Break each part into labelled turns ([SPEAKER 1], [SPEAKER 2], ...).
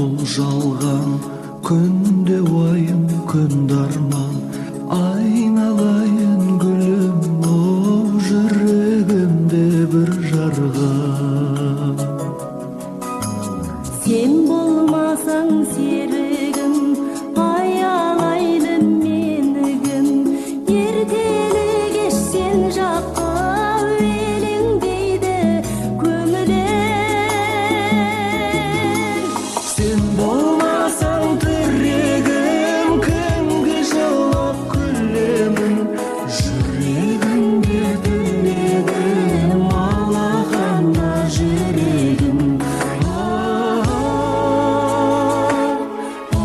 [SPEAKER 1] бул жалган, күндө уайым, күндө арман. Айналайын гүлүм, о жүрөгүмдө бир жарга.
[SPEAKER 2] Sen болмасаң серігім, аялайдым менігім. Ертелі кеш сен жаққа өлең дейді көңілім.
[SPEAKER 1] Sen болмасаң тірегім, кімге жылап күлемін. Жүрегімде тілегім, алақанда жүрегім.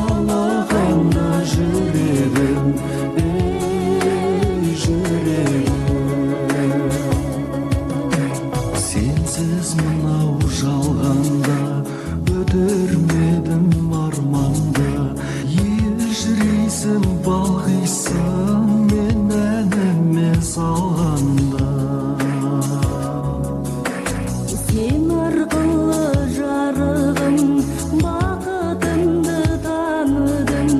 [SPEAKER 1] Алақанда жүрегім, ей жүрегім. Сенсіз мынау жалғанда өтірмедім арманда. Ежірейсің, балқисың мен әніме салғанда.
[SPEAKER 2] Sen арқылы жарығым, бақытымды таныдым.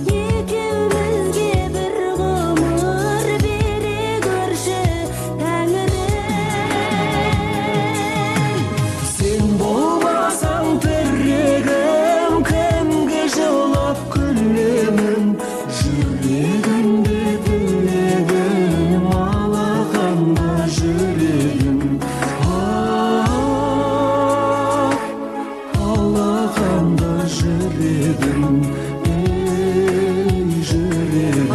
[SPEAKER 2] Екеумізге бір ғұмыр бере көрші Тәңірім.
[SPEAKER 1] Sen болмасаң тірегім, кімге жылап күлемін. Жүрегімде тілегім, алақанда жүрегім. Алақанда жүрегім, ей жүрегім.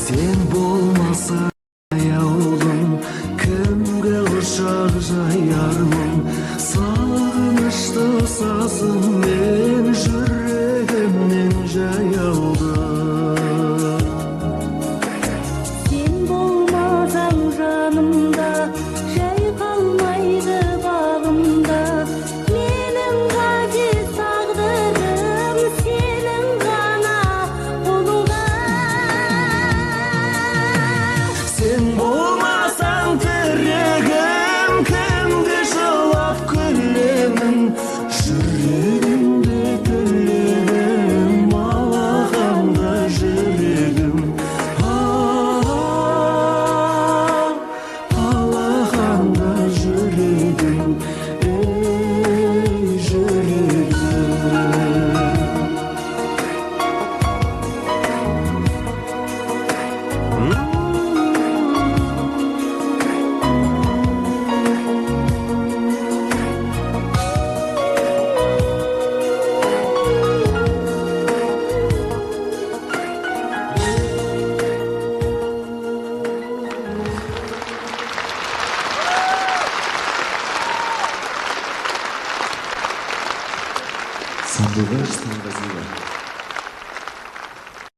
[SPEAKER 1] Sen болмасаң аяулым, кімге құшақ жаярмын. Сағынышты сазым мен жүрегімнен жайылды.
[SPEAKER 2] Sen болмасаң жанымда, жай қалмайды бағымда. Менің ғазиз тағдырым сенің ғана қолыңда.
[SPEAKER 1] Sen болмасаң тірегім, кімге жылап күлемін. Жүрегімде тілегім, алақанда жүрегім. Алақанда жүрегім, ей жүрегім. Сандуғаш